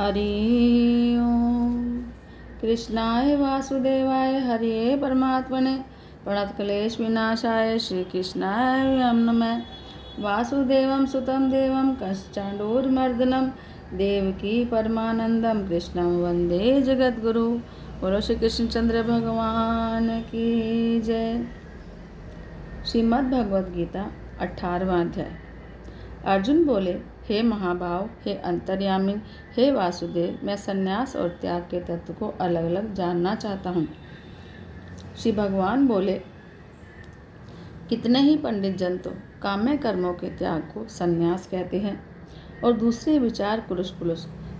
हरि ओम। कृष्णाय वासुदेवाय हरिये परमात्मने प्रणतक्लेश विनाशाय श्री कृष्णाय नमः। वासुदेवं सुतं देवं कंसचाणूरमर्दनं देवकी परमानंदम कृष्णं वंदे जगद्गुरु। बोलो श्री कृष्णचंद्र भगवान की जय। श्रीमद् भगवद गीता 18वां अध्याय। अर्जुन बोले, हे महाभाव, हे अंतर्यामी, हे वासुदेव, मैं संन्यास और त्याग के तत्व को अलग अलग जानना चाहता हूँ। श्री भगवान बोले, कितने ही पंडित जन तो काम्य कर्मों के त्याग को संन्यास कहते हैं और दूसरे विचार पुरुष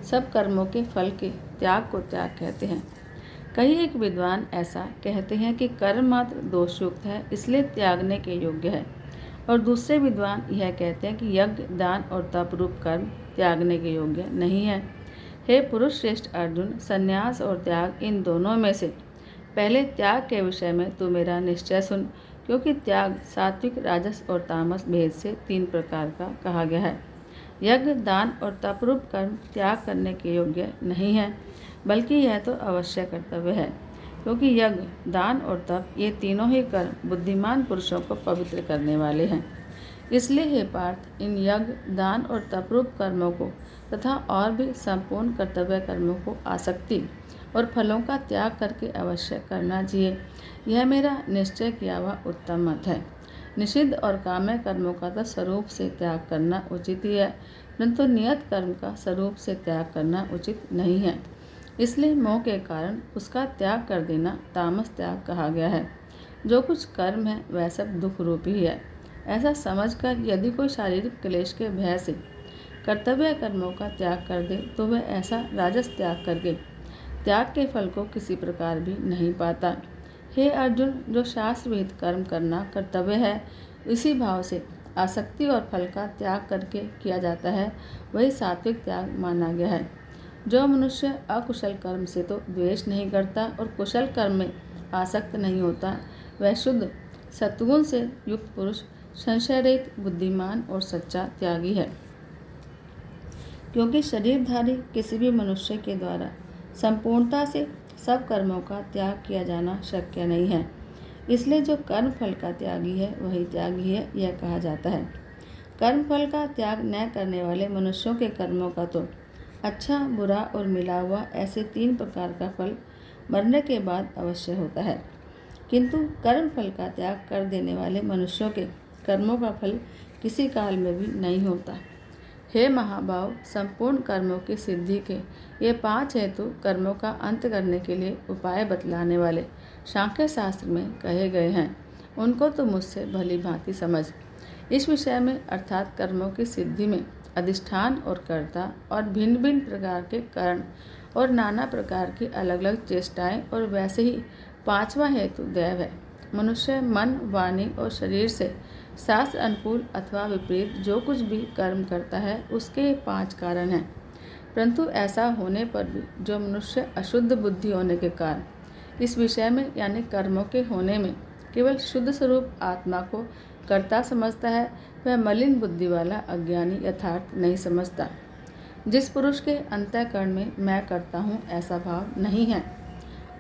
सब कर्मों के फल के त्याग को त्याग कहते हैं। कई एक विद्वान ऐसा कहते हैं कि कर्म मात्र दोषयुक्त है, इसलिए त्यागने के योग्य है, और दूसरे विद्वान यह कहते हैं कि यज्ञ, दान और तप रूप कर्म त्यागने के योग्य नहीं है। हे पुरुष श्रेष्ठ अर्जुन, संन्यास और त्याग, इन दोनों में से पहले त्याग के विषय में तू मेरा निश्चय सुन, क्योंकि त्याग सात्विक, राजस और तामस भेद से 3 प्रकार का कहा गया है। यज्ञ, दान और तप रूप कर्म त्याग करने के योग्य नहीं है, बल्कि यह तो अवश्य कर्तव्य है, क्योंकि यज्ञ, दान और तप ये तीनों ही कर्म बुद्धिमान पुरुषों को पवित्र करने वाले हैं। इसलिए हे पार्थ, इन यज्ञ, दान और तपरूप कर्मों को तथा और भी संपूर्ण कर्तव्य कर्मों को आसक्ति और फलों का त्याग करके अवश्य करना चाहिए। यह मेरा निश्चय किया हुआ उत्तम मत है। निषिद्ध और काम्य कर्मों का तो स्वरूप से त्याग करना उचित ही है, परंतु नियत कर्म का स्वरूप से त्याग करना उचित नहीं है। इसलिए मोह के कारण उसका त्याग कर देना तामस त्याग कहा गया है। जो कुछ कर्म है वह सब दुख रूप ही है। ऐसा समझकर यदि कोई शारीरिक क्लेश के भय से कर्तव्य कर्मों का त्याग कर दे तो वह ऐसा राजस त्याग करके त्याग के फल को किसी प्रकार भी नहीं पाता। हे अर्जुन, जो शास्त्र विहित कर्म करना कर्तव्य है, इसी भाव से आसक्ति और फल का त्याग करके किया जाता है, वही सात्विक त्याग माना गया है। जो मनुष्य अकुशल कर्म से तो द्वेष नहीं करता और कुशल कर्म में आसक्त नहीं होता, वह शुद्ध सत्वगुण से युक्त पुरुष, संशय रहित, बुद्धिमान और सच्चा त्यागी है। क्योंकि शरीरधारी किसी भी मनुष्य के द्वारा संपूर्णता से सब कर्मों का त्याग किया जाना शक्य नहीं है, इसलिए जो कर्म फल का त्यागी है वही त्यागी है, यह कहा जाता है। कर्म फल का त्याग न करने वाले मनुष्यों के कर्मों का तो अच्छा, बुरा और मिला हुआ ऐसे 3 प्रकार का फल मरने के बाद अवश्य होता है, किंतु कर्म फल का त्याग कर देने वाले मनुष्यों के कर्मों का फल किसी काल में भी नहीं होता। हे महाभाव, संपूर्ण कर्मों की सिद्धि के ये 5 हेतु कर्मों का अंत करने के लिए उपाय बतलाने वाले सांख्य शास्त्र में कहे गए हैं, उनको तो मुझसे भली भांति समझ। इस विषय में अर्थात कर्मों की सिद्धि में अधिष्ठान और कर्ता और भिन्न भिन्न प्रकार के कारण और नाना प्रकार की अलग अलग चेष्टाएं, और वैसे ही 5वां हेतु दैव है। मनुष्य मन, वाणी और शरीर से शास्त्र अनुकूल अथवा विपरीत जो कुछ भी कर्म करता है, उसके 5 कारण हैं। परंतु ऐसा होने पर भी जो मनुष्य अशुद्ध बुद्धि होने के कारण इस विषय में यानी कर्मों के होने में केवल शुद्ध स्वरूप आत्मा को कर्ता समझता है, वह मलिन बुद्धि वाला अज्ञानी यथार्थ नहीं समझता। जिस पुरुष के अंतःकरण में मैं करता हूँ ऐसा भाव नहीं है,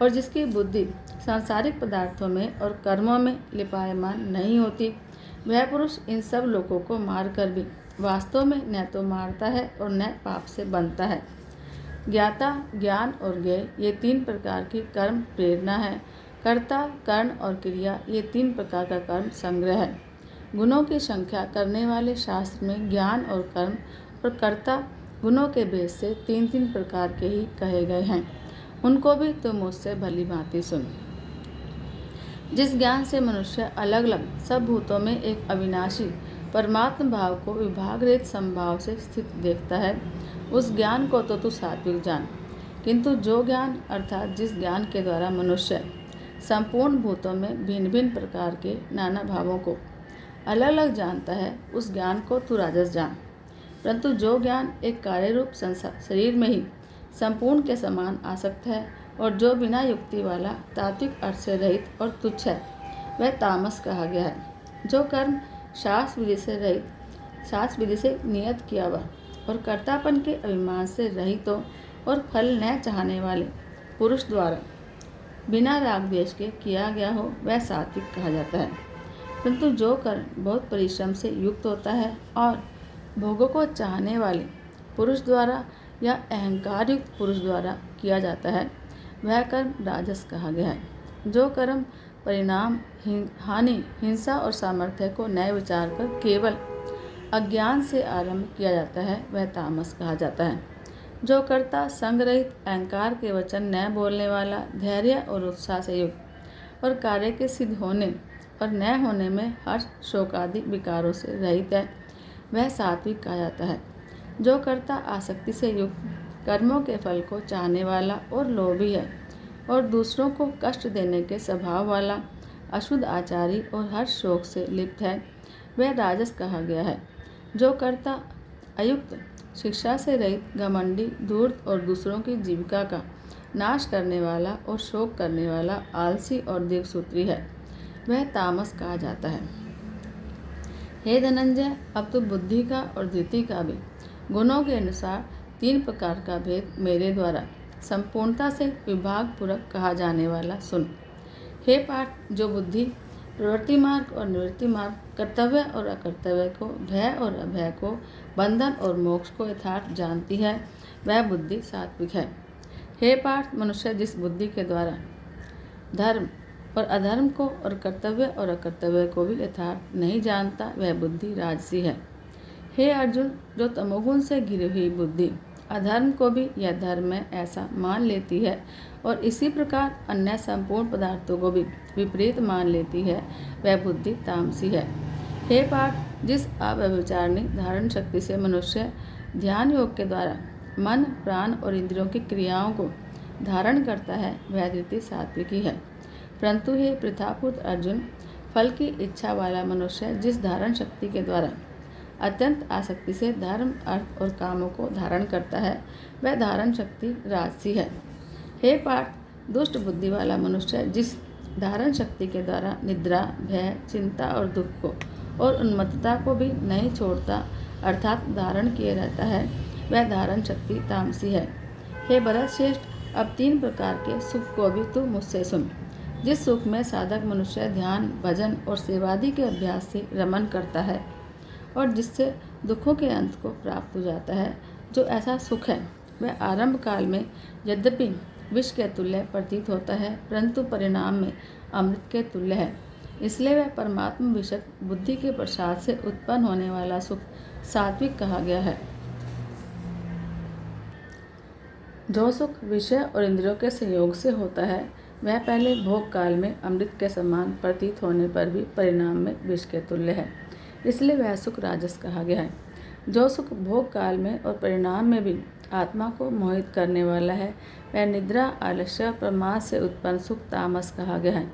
और जिसकी बुद्धि सांसारिक पदार्थों में और कर्मों में लिपायमान नहीं होती, वह पुरुष इन सब लोगों को मारकर भी वास्तव में न तो मारता है और न पाप से बनता है। ज्ञाता, ज्ञान और ज्ञेय ये 3 प्रकार की कर्म प्रेरणा है। कर्ता, कर्ण और क्रिया ये 3 प्रकार का कर्म संग्रह है। गुणों की संख्या करने वाले शास्त्र में ज्ञान और कर्म और कर्ता गुणों के भेद से 3-3 प्रकार के ही कहे गए हैं, उनको भी तुम मुझसे भली भांति सुन। जिस ज्ञान से मनुष्य अलग अलग सब भूतों में एक अविनाशी परमात्म भाव को विभाग रहित समभाव से स्थित देखता है, उस ज्ञान को तो तू सात्विक जान। किंतु जो ज्ञान अर्थात जिस ज्ञान के द्वारा मनुष्य संपूर्ण भूतों में भिन्न भिन्न प्रकार के नाना भावों को अलग अलग जानता है, उस ज्ञान को तू राजस जान। परंतु जो ज्ञान एक कार्य रूप शरीर में ही संपूर्ण के समान आसक्त है और जो बिना युक्ति वाला तात्विक अर्थ से रहित और तुच्छ है, वह तामस कहा गया है। जो कर्म शास्त्र विधि से रहित, शास्त्र विधि से नियत किया हुआ और कर्तापन के अभिमान से रहित हो और फल न चाहने वाले पुरुष द्वारा बिना राग द्वेष के किया गया हो वह सात्विक कहा जाता है। परंतु जो कर्म बहुत परिश्रम से युक्त होता है और भोगों को चाहने वाले पुरुष द्वारा या अहंकार युक्त पुरुष द्वारा किया जाता है वह कर्म राजस कहा गया है। जो कर्म परिणाम हानि हिंसा और सामर्थ्य को न विचार कर केवल अज्ञान से आरंभ किया जाता है वह तामस कहा जाता है। जो कर्ता संग रहित अहंकार के वचन न बोलने वाला धैर्य और उत्साह से युक्त और कार्य के सिद्ध होने और न होने में हर्ष शोक आदि विकारों से रहित है वह सात्विक कहा जाता है। जो कर्ता आसक्ति से युक्त कर्मों के फल को चाहने वाला और लोभी है और दूसरों को कष्ट देने के स्वभाव वाला अशुद्ध आचारी और हर्ष शोक से लिप्त है वह राजस कहा गया है। जो कर्ता अयुक्त शिक्षा से रहित घमंडी धूर्त और दूसरों की जीविका का नाश करने वाला और शोक करने वाला आलसी और दीर्घसूत्री है वह तामस कहा जाता है। हे धनंजय, अब तो बुद्धि का और धृति का भी गुणों के अनुसार 3 प्रकार का भेद मेरे द्वारा संपूर्णता से विभाग पूर्वक कहा जाने वाला सुन। हे पाठ, जो बुद्धि प्रवृत्ति मार्ग और निवृत्ति मार्ग, कर्तव्य और अकर्तव्य को, भय और अभय को, बंधन और मोक्ष को यथार्थ जानती है वह बुद्धि सात्विक है। हे पार्थ, मनुष्य जिस बुद्धि के द्वारा धर्म और अधर्म को और कर्तव्य और अकर्तव्य को भी यथार्थ नहीं जानता वह बुद्धि राजसी है। हे अर्जुन, जो तमोगुण से घिरी हुई बुद्धि अधर्म को भी यह धर्म में ऐसा मान लेती है और इसी प्रकार अन्य संपूर्ण पदार्थों को भी विपरीत मान लेती है वह बुद्धि तामसी है। हे पार्थ, जिस अव्यभिचारिणी धारण शक्ति से मनुष्य ध्यान योग के द्वारा मन प्राण और इंद्रियों की क्रियाओं को धारण करता है वह धृति सात्विकी है। परंतु हे पृथापुत्र अर्जुन, फल की इच्छा वाला मनुष्य जिस धारण शक्ति के द्वारा अत्यंत आसक्ति से धर्म अर्थ और कामों को धारण करता है वह धारण शक्ति राजसी है। हे पार्थ, दुष्ट बुद्धि वाला मनुष्य जिस धारण शक्ति के द्वारा निद्रा भय चिंता और दुख को और उन्मत्तता को भी नहीं छोड़ता अर्थात धारण किए रहता है वह धारण शक्ति तामसी है। हे भरत श्रेष्ठ, अब 3 प्रकार के सुख को भी तू मुझसे सुन। जिस सुख में साधक मनुष्य ध्यान भजन और सेवादि के अभ्यास से रमन करता है और जिससे दुखों के अंत को प्राप्त हो जाता है, जो ऐसा सुख है वह आरंभ काल में यद्यपि विष के तुल्य प्रतीत होता है परंतु परिणाम में अमृत के तुल्य है। इसलिए वह परमात्मा विषयक बुद्धि के प्रसाद से उत्पन्न होने वाला सुख सात्विक कहा गया है। जो सुख विषय और इंद्रियों के संयोग से होता है वह पहले भोग काल में अमृत के समान प्रतीत होने पर भी परिणाम में विष के तुल्य है, इसलिए वह सुख राजस कहा गया है। जो सुख भोग काल में और परिणाम में भी आत्मा को मोहित करने वाला है वह निद्रा आलस्य प्रमाद से उत्पन्न सुख तामस कहा गया है।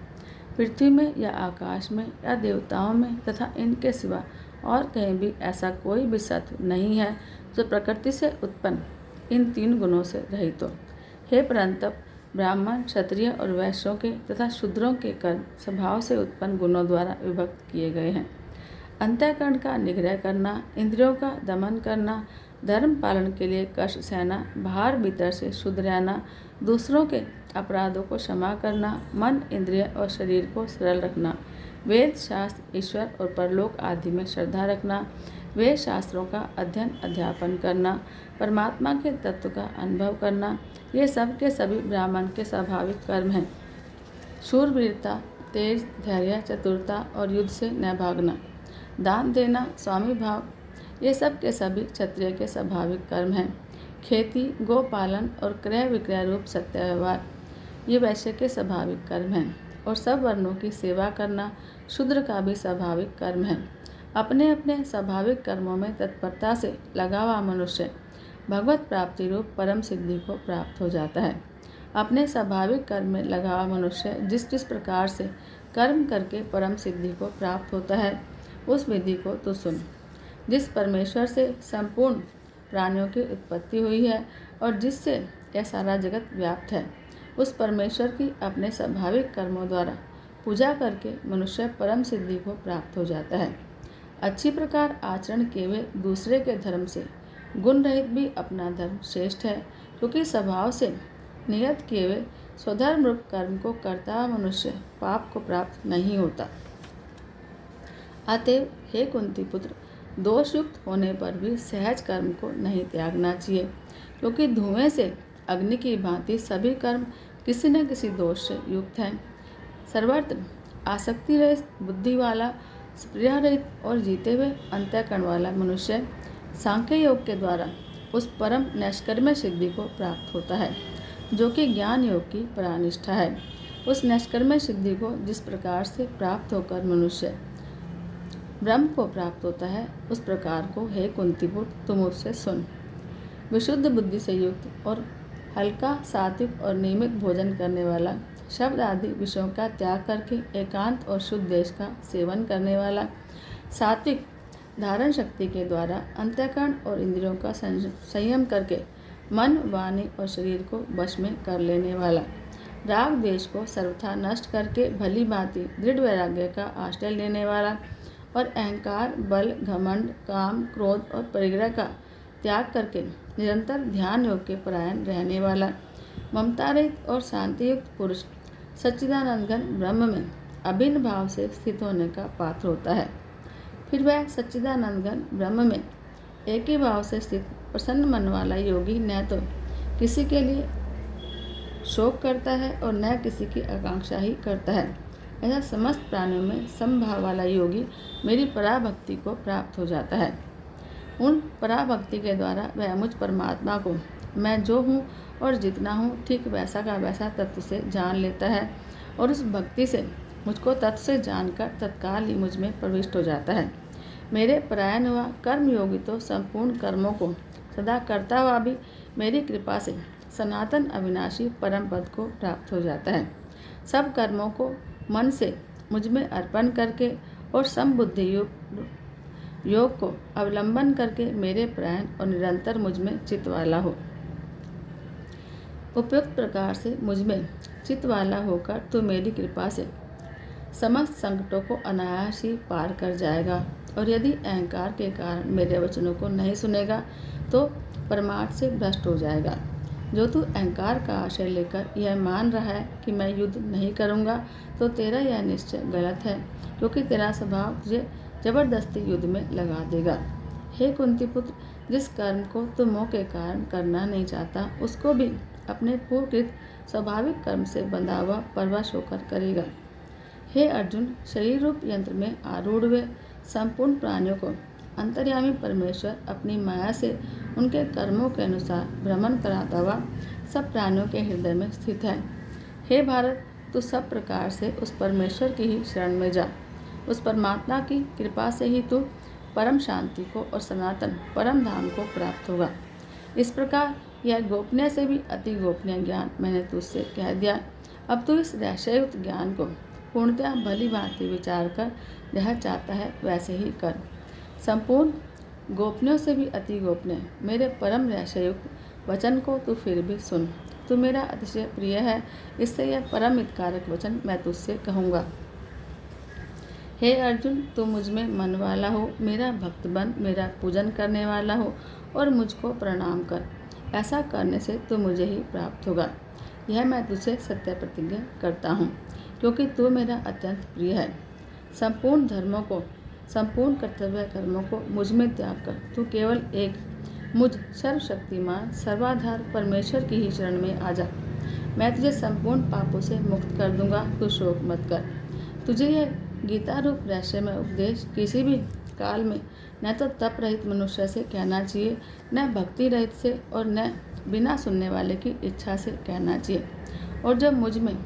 पृथ्वी में या आकाश में या देवताओं में तथा इनके सिवा और कहीं भी ऐसा कोई भी सत्व नहीं है जो प्रकृति से उत्पन्न इन 3 गुणों से रहित हो। हे परंतप, ब्राह्मण क्षत्रिय और वैश्यों के तथा शूद्रों के कर्म स्वभाव से उत्पन्न गुणों द्वारा विभक्त किए गए हैं। अंतःकरण का निग्रह करना, इंद्रियों का दमन करना, धर्म पालन के लिए कष्ट सहना, बाहर भीतर से शुद्ध रहना, दूसरों के अपराधों को क्षमा करना, मन इंद्रिय और शरीर को सरल रखना, वेद शास्त्र ईश्वर और परलोक आदि में श्रद्धा रखना, वेद शास्त्रों का अध्ययन अध्यापन करना, परमात्मा के तत्व का अनुभव करना, ये सब के सभी ब्राह्मण के स्वाभाविक कर्म हैं। शूरवीरता, तेज, धैर्य, चतुरता और युद्ध से न भागना, दान देना, स्वामी भाव, ये सब के सभी क्षत्रिय के स्वाभाविक कर्म हैं। खेती, गोपालन और क्रय विक्रय रूप सत्य व्यवहार ये वैश्य के स्वाभाविक कर्म हैं और सब वर्णों की सेवा करना शूद्र का भी स्वाभाविक कर्म है। अपने अपने स्वाभाविक कर्मों में तत्परता से लगा हुआ मनुष्य भगवत प्राप्ति रूप परम सिद्धि को प्राप्त हो जाता है। अपने स्वाभाविक कर्म में लगा हुआ मनुष्य जिस जिस प्रकार से कर्म करके परम सिद्धि को प्राप्त होता है उस विधि को तो सुन। जिस परमेश्वर से संपूर्ण प्राणियों की उत्पत्ति हुई है और जिससे यह सारा जगत व्याप्त है, उस परमेश्वर की अपने स्वाभाविक कर्मों द्वारा पूजा करके मनुष्य परम सिद्धि को प्राप्त हो जाता है। अच्छी प्रकार आचरण किए हुए दूसरे के धर्म से गुण रहित भी अपना धर्म श्रेष्ठ है, क्योंकि स्वभाव से नियत किए हुए स्वधर्म रूप कर्म को करता हुआ मनुष्य पाप को प्राप्त नहीं होता। अतएव हे कुंती पुत्र, दोषयुक्त होने पर भी सहज कर्म को नहीं त्यागना चाहिए, क्योंकि धुएं से अग्नि की भांति सभी कर्म किसी न किसी दोष से युक्त हैं। सर्वत्र आसक्ति रहित, बुद्धि वाला, स्पृहा रहित और जीते हुए अंतःकरण वाला मनुष्य सांख्य योग के द्वारा उस परम नैष्कर्म्य सिद्धि को प्राप्त होता है, जो कि ज्ञान योग की परानिष्ठा है। उस नैष्कर्म्य सिद्धि को जिस प्रकार से प्राप्त होकर मनुष्य ब्रह्म को प्राप्त होता है, उस प्रकार को हे कुंतीपुत्र तुम मुझसे सुन। विशुद्ध बुद्धि से युक्त और हल्का, सात्विक और नियमित भोजन करने वाला, शब्द आदि विषयों का त्याग करके एकांत और शुद्ध देश का सेवन करने वाला, सात्विक धारण शक्ति के द्वारा अंतःकरण और इंद्रियों का संयम करके मन, वाणी और शरीर को वश में कर लेने वाला, राग द्वेष को सर्वथा नष्ट करके भली भांति दृढ़ वैराग्य का आश्रय लेने वाला और अहंकार, बल, घमंड, काम, क्रोध और परिग्रह का त्याग करके निरंतर ध्यान योग के परायण रहने वाला, ममता रहित और शांतियुक्त पुरुष सच्चिदानंद घन ब्रह्म में अभिन्न भाव से स्थित होने का पात्र होता है। फिर वह सच्चिदानंद घन ब्रह्म में एक ही भाव से स्थित प्रसन्न मन वाला योगी न तो किसी के लिए शोक करता है और न किसी की आकांक्षा ही करता है। ऐसा समस्त प्राणियों में समभाव वाला योगी मेरी पराभक्ति को प्राप्त हो जाता है। उन पराभक्ति के द्वारा वह मुझ परमात्मा को मैं जो हूँ और जितना हूँ ठीक वैसा का वैसा तत्व से जान लेता है और उस भक्ति से मुझको तत्व से जानकर तत्काल ही मुझ में प्रविष्ट हो जाता है। मेरे परायण हुआ कर्म योगी तो संपूर्ण कर्मों को सदा करता हुआ भी मेरी कृपा से सनातन अविनाशी परम पद को प्राप्त हो जाता है। सब कर्मों को मन से मुझ में अर्पण करके और समबुद्धि योग को अवलंबन करके मेरे परायण और निरंतर मुझ में चित्त वाला हो। उपयुक्त प्रकार से मुझ में चित्त वाला होकर तू मेरी कृपा से समस्त संकटों को अनायास ही पार कर जाएगा। और यदि अहंकार के कारण मेरे वचनों को नहीं सुनेगा तो परमार्थ से भ्रष्ट हो जाएगा। जो तू अहंकार का आश्रय लेकर यह मान रहा है कि मैं युद्ध नहीं करूँगा, तो तेरा यह निश्चय गलत है, क्योंकि तेरा स्वभाव तुझे जबरदस्ती युद्ध में लगा देगा। हे कुंती पुत्र, जिस कर्म को तू मोह के कारण करना नहीं चाहता, उसको भी अपने पूर्वकृत स्वाभाविक कर्म से बंधा हुआ परवश होकर करेगा। हे अर्जुन, शरीर रूप यंत्र में आरूढ़ हुए संपूर्ण प्राणियों को अंतर्यामी परमेश्वर अपनी माया से उनके कर्मों के अनुसार भ्रमण कराता हुआ सब प्राणियों के हृदय में स्थित है। हे भारत, तू सब प्रकार से उस परमेश्वर की ही शरण में जा। उस परमात्मा की कृपा से ही तू परम शांति को और सनातन परम धाम को प्राप्त होगा। इस प्रकार यह गोपनीय से भी अति गोपनीय ज्ञान मैंने तुझसे कह दिया। अब तू इस रहस्ययुक्त ज्ञान को पूर्णतः भली भांति विचार कर जह चाहता है वैसे ही कर। संपूर्ण गोपनीयों से भी अति गोपनीय मेरे परम रहस्ययुक्त वचन को तू फिर भी सुन। तू मेरा अतिशय प्रिय है, इससे यह परम हितकारक वचन मैं तुझसे कहूँगा। हे अर्जुन, तू मुझ में मन वाला हो, मेरा भक्त बन, मेरा पूजन करने वाला हो और मुझको प्रणाम कर। ऐसा करने से तू मुझे ही प्राप्त होगा। यह मैं तुझसे सत्य प्रतिज्ञा करता हूँ, क्योंकि तू मेरा अत्यंत प्रिय है। संपूर्ण धर्मों को, संपूर्ण कर्तव्य कर्मों को मुझ में त्याग कर तू केवल एक मुझ सर्वशक्तिमान सर्वाधार परमेश्वर की ही शरण में आ जा। मैं तुझे संपूर्ण पापों से मुक्त कर दूंगा, तू शोक मत कर। तुझे यह गीता रूप रहस्य में उपदेश किसी भी काल में न तो तप रहित मनुष्य से कहना चाहिए, न भक्ति रहित से, और न बिना सुनने वाले की इच्छा से कहना चाहिए। और जब मुझ में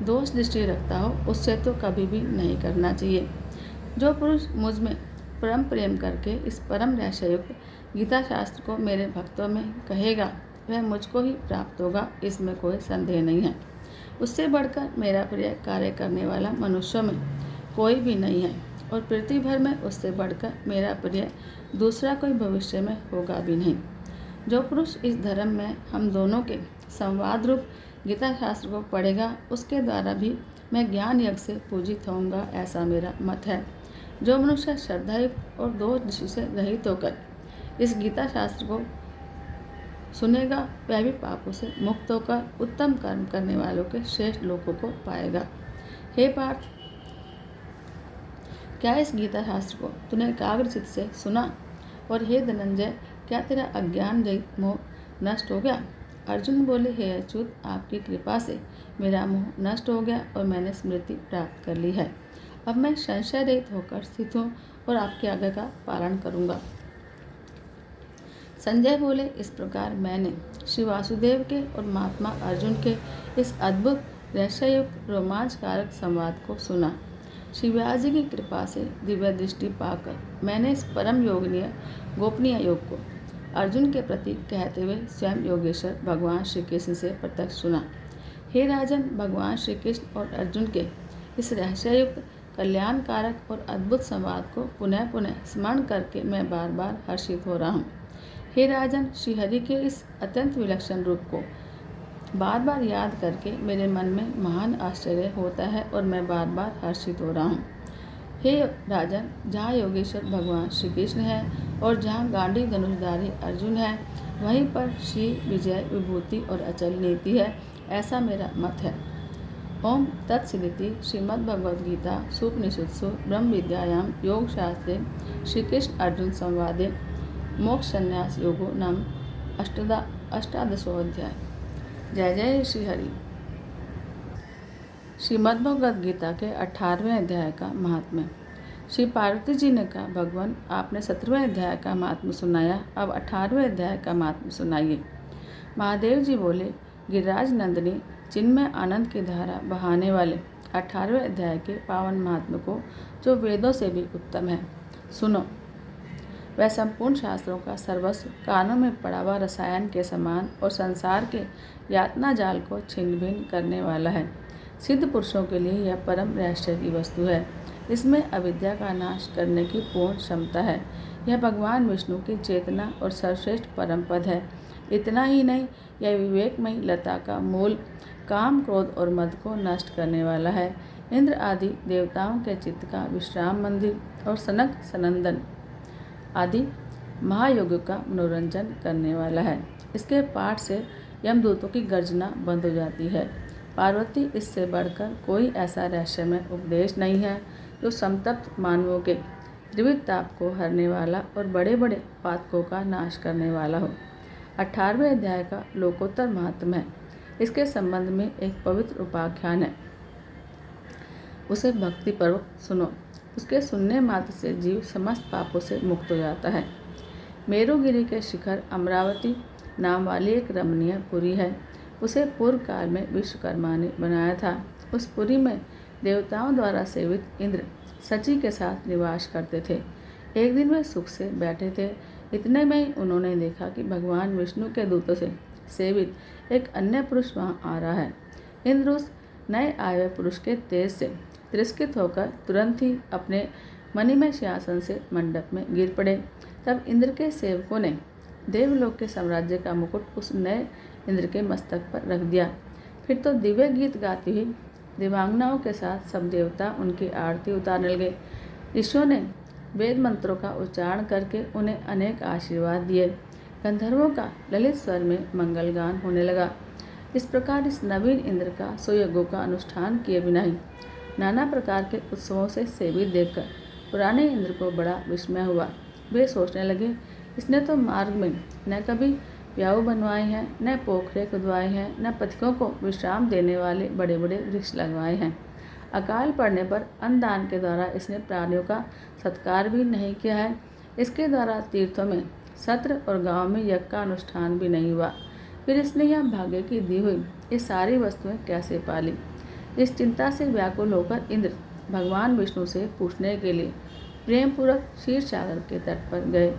दोष दृष्टि रखता हो, उससे तो कभी भी नहीं करना चाहिए। जो पुरुष मुझ में परम प्रेम करके इस परम रहस्ययुक्त गीता शास्त्र को मेरे भक्तों में कहेगा, वह मुझको ही प्राप्त होगा, इसमें कोई संदेह नहीं है। उससे बढ़कर मेरा प्रिय कार्य करने वाला मनुष्यों में कोई भी नहीं है, और पृथ्वी भर में उससे बढ़कर मेरा प्रिय दूसरा कोई भविष्य में होगा भी नहीं। जो पुरुष इस धर्म में हम दोनों के संवाद रूप गीता शास्त्र को पढ़ेगा, उसके द्वारा भी मैं ज्ञान यज्ञ से पूजित होऊंगा, ऐसा मेरा मत है। जो मनुष्य श्रद्धायुक्त और दोष दृष्टि से रहित होकर इस गीता शास्त्र को सुनेगा वह भी पापों से मुक्त होकर उत्तम कर्म करने वालों के श्रेष्ठ लोगों को पाएगा। हे पार्थ, क्या इस गीता शास्त्र को तूने एकाग्रचित्त से सुना? और हे धनंजय, क्या तेरा अज्ञान रहित मोह नष्ट हो गया? अर्जुन बोले, हे अच्युत, आपकी कृपा से मेरा मोह नष्ट हो गया और मैंने स्मृति प्राप्त कर ली है। अब मैं संशय रहित होकर स्थित हूँ और आपकी आज्ञा का पालन करूँगा। संजय बोले, इस प्रकार मैंने श्री वासुदेव के और महात्मा अर्जुन के इस अद्भुत रहस्ययुक्त रोमांचकारक संवाद को सुना। श्री व्यास जी की कृपा से दिव्य दृष्टि पाकर मैंने इस परम योगनीय गोपनीय योग को अर्जुन के प्रति कहते हुए स्वयं योगेश्वर भगवान श्री कृष्ण से प्रत्यक्ष सुना। हे राजन, भगवान श्री कृष्ण और अर्जुन के इस रहस्ययुक्त कल्याणकारक और अद्भुत संवाद को पुनः पुनः स्मरण करके मैं बार बार हर्षित हो रहा हूँ। हे राजन, श्रीहरि के इस अत्यंत विलक्षण रूप को बार बार याद करके मेरे मन में महान आश्चर्य होता है और मैं बार बार हर्षित हो रहा हूँ। हे राजन, जहाँ योगेश्वर भगवान श्री कृष्ण है और जहाँ गांडी धनुषधारी अर्जुन है, वहीं पर श्री विजय विभूति और अचल नीति है, ऐसा मेरा मत है। ओम तत्सदिति श्रीमद्भगवद्गीता सुपनिषत्सु ब्रह्म विद्यायां योग शास्त्रे श्री कृष्ण अर्जुन संवादे मोक्ष संन्यास योगो नाम अष्टादशोऽध्याय। जय जय श्री हरि। श्रीमद्भगवद गीता के 18वें अध्याय का महात्म्य। श्री पार्वती जी ने कहा, भगवान, आपने 17वें अध्याय का महात्म्य सुनाया, अब 18वें अध्याय का महात्म्य सुनाइए। महादेव जी बोले, गिरिराज नंदिनी चिन्मय आनंद की धारा बहाने वाले 18वें अध्याय के पावन महात्म्य को, जो वेदों से भी उत्तम है, सुनो। वह संपूर्ण शास्त्रों का सर्वस्व, कानों में पड़ा हुआ रसायन के समान और संसार के यातना जाल को छिन्न भिन्न करने वाला है। सिद्ध पुरुषों के लिए यह परम रहस्य की वस्तु है। इसमें अविद्या का नाश करने की पूर्ण क्षमता है। यह भगवान विष्णु की चेतना और सर्वश्रेष्ठ परम पद है। इतना ही नहीं, यह विवेकमयी लता का मूल, काम, क्रोध और मद को नष्ट करने वाला है। इंद्र आदि देवताओं के चित्त का विश्राम मंदिर और सनक सनंदन आदि महायोग का मनोरंजन करने वाला है। इसके पाठ से यमदूतों की गर्जना बंद हो जाती है। पार्वती, इससे बढ़कर कोई ऐसा रहस्यमय उपदेश नहीं है जो संतप्त मानवों के त्रिविध ताप को हरने वाला और बड़े बड़े पातकों का नाश करने वाला हो। 18वें अध्याय का लोकोत्तर महात्म्य है। इसके संबंध में एक पवित्र उपाख्यान है, उसे भक्तिपूर्वक सुनो। उसके सुनने मात्र से जीव समस्त पापों से मुक्त हो जाता है। मेरुगिरी के शिखर अमरावती नाम वाली एक रमणीय पुरी है। उसे पूर्व काल में विश्वकर्मा ने बनाया था। उस पुरी में देवताओं द्वारा सेवित इंद्र सची के साथ निवास करते थे। एक दिन वे सुख से बैठे थे। इतने में ही उन्होंने देखा कि भगवान विष्णु के दूतों से सेवित एक अन्य पुरुष वहाँ आ रहा है। इंद्र उस नए आए हुए पुरुष के तेज से तिरस्कृत होकर तुरंत ही अपने मणिमय सिंहासन से मंडप में गिर पड़े। तब इंद्र के सेवकों ने देवलोक के साम्राज्य का मुकुट उस नए इंद्र के मस्तक पर रख दिया। फिर तो दिव्य गीत गाती हुई दिव्यांगनाओं के साथ सब देवता उनकी आरती उतारने लगे। ऋषियों ने वेद मंत्रों का उच्चारण करके उन्हें अनेक आशीर्वाद दिए। गंधर्वों का ललित स्वर में मंगलगान होने लगा। इस प्रकार इस नवीन इंद्र का सुयज्ञों का अनुष्ठान किए बिना ही नाना प्रकार के उत्सवों से सेवित देखकर पुराने इंद्र को बड़ा विस्मय हुआ। वे सोचने लगे, इसने तो मार्ग में न कभी प्याऊ बनवाए हैं, न पोखरे खुदवाए हैं, न पथिकों को विश्राम देने वाले बड़े बड़े वृक्ष लगवाए हैं। अकाल पड़ने पर अन्नदान के द्वारा इसने प्राणियों का सत्कार भी नहीं किया है। इसके द्वारा तीर्थों में सत्र और गांव में यज्ञ का अनुष्ठान भी नहीं हुआ। फिर इसने यह भाग्य की दी हुई ये सारी वस्तुएं कैसे पाली? इस चिंता से व्याकुल होकर इंद्र भगवान विष्णु से पूछने के लिए प्रेमपूर्वक क्षीर सागर के तट पर गए।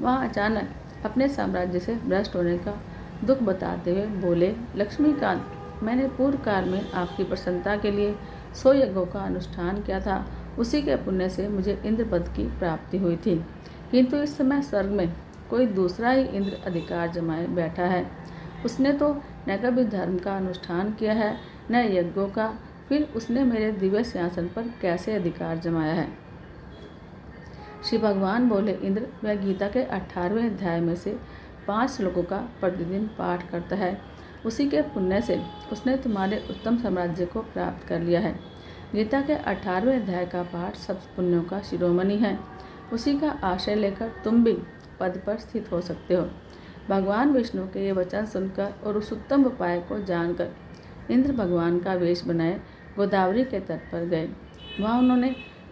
वहाँ अचानक अपने साम्राज्य से भ्रष्ट होने का दुख बताते हुए बोले, लक्ष्मीकांत, मैंने पूर्व काल में आपकी प्रसन्नता के लिए 100 यज्ञों का अनुष्ठान किया था। उसी के पुण्य से मुझे इंद्र पद की प्राप्ति हुई थी। किंतु इस समय स्वर्ग में कोई दूसरा ही इंद्र अधिकार जमाए बैठा है। उसने तो न कभी धर्म का अनुष्ठान किया है, न यज्ञों का। फिर उसने मेरे दिव्य सिंहासन पर कैसे अधिकार जमाया है? श्री भगवान बोले, इंद्र, वह गीता के 18वें अध्याय में से 5 श्लोकों का प्रतिदिन पाठ करता है, उसी के पुण्य से उसने तुम्हारे उत्तम साम्राज्य को प्राप्त कर लिया है। गीता के 18वें अध्याय का पाठ सब पुण्यों का शिरोमणि है। उसी का आशय लेकर तुम भी पद पर स्थित हो सकते हो। भगवान विष्णु के ये वचन सुनकर और उस उत्तम उपाय को जानकर इंद्र भगवान का वेश बनाए गोदावरी के तट पर गए। वहाँ उन्होंने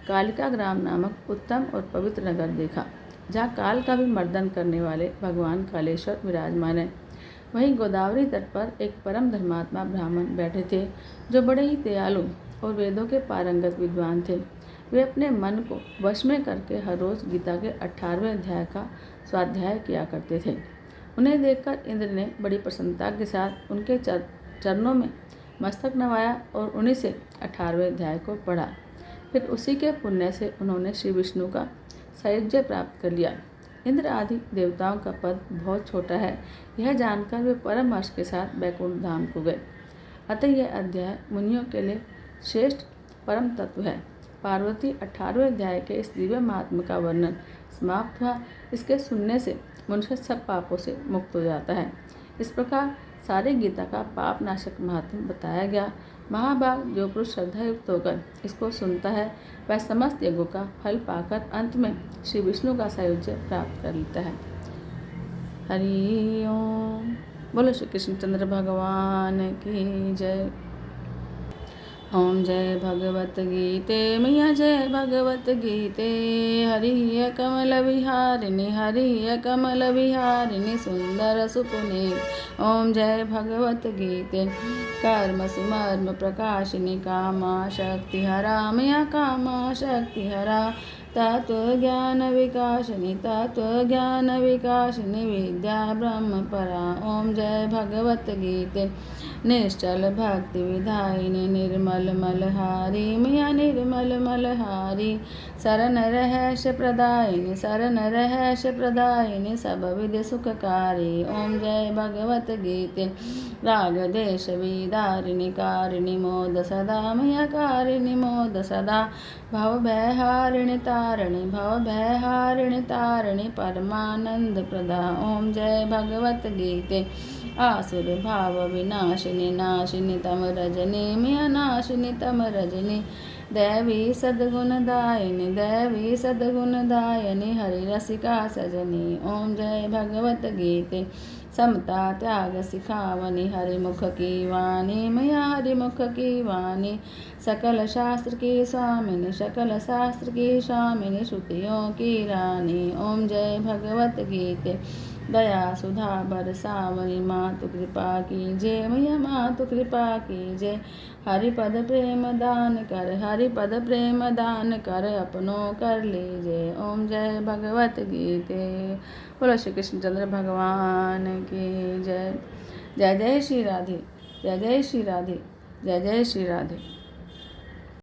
कालिका ग्राम नामक उत्तम और पवित्र नगर देखा, जहाँ काल का भी मर्दन करने वाले भगवान कालेश्वर विराजमान है। वहीं गोदावरी तट पर एक परम धर्मात्मा ब्राह्मण बैठे थे, जो बड़े ही दयालु और वेदों के पारंगत विद्वान थे। वे अपने मन को वश में करके हर रोज गीता के 18वें अध्याय का स्वाध्याय किया करते थे। उन्हें देखकर इंद्र ने बड़ी प्रसन्नता के साथ उनके चरणों में मस्तक नवाया और उन्हीं से 18वें अध्याय को पढ़ा। फिर उसी के पुण्य से उन्होंने श्री विष्णु का सायुज्य प्राप्त कर लिया। इंद्र आदि देवताओं का पद बहुत छोटा है, यह जानकर वे परम हर्ष के साथ बैकुंठ धाम को गए। अतः यह अध्याय मुनियों के लिए श्रेष्ठ परम तत्व है। पार्वती 18वें अध्याय के इस दिव्य महात्मा का वर्णन समाप्त हुआ। इसके सुनने से मनुष्य सब पापों से मुक्त हो जाता है। इस प्रकार सारे गीता का पाप नाशक महात्मा बताया गया। महाभाग जो पुरुष श्रद्धा युक्त होकर इसको सुनता है, वह समस्त यज्ञों का फल पाकर अंत में श्री विष्णु का सायुज्य प्राप्त कर लेता है। हरि ओम। बोलो श्री कृष्णचंद्र भगवान की जय। ओम जय भगवत गीते मैया जय भगवत गीते। हरि कमल विहारिणी सुंदर सुपुनी। ओम जय भगवत गीते। कर्म सुमर्म प्रकाशिनी कामा शक्ति हरा मैया कामा शक्ति हरा। तत्व ज्ञान विकासिनी विद्या ब्रह्म परा। ओम जय भगवत गीते। निश्चल भक्ति विधायिनी निर्मल मलहारी मैया निर्मल मलहारी। शरण रहस्य प्रदायिनी सब विधि सुखकारी। ओम जय भगवत गीते। राग देश विदारिणी कारिणी मोद सदा मैया कारिणी मोद सदा। भव भयहारिणी तारिणी परमानंद प्रदा। ओम जय भगवत गीते। आसुर भाव विनाशिनी नाशिनी तम रजनी मैया नाशिनी तम रजनी। दैवी सद्गुण दायिनी हरि रसिका सजनी। ओम जय भगवत गीते। समता त्याग सिखावनी हरिमुख की वाणी मैया हरिमुख की वाणी। सकल शास्त्र की स्वामिनी श्रुतियों की रानी। ओम जय भगवत गीते। दया सुधा बरसावनी मातु कृपा कीजिए मैया मातु कृपा कीजिए। हरिपद प्रेम दान कर अपनों कर लीजिए। ओम जय भगवत गीते। बोलो श्री कृष्णचंद्र भगवान की जय। जय जय श्री राधे। जय जय श्री राधे। जय जय श्री राधे।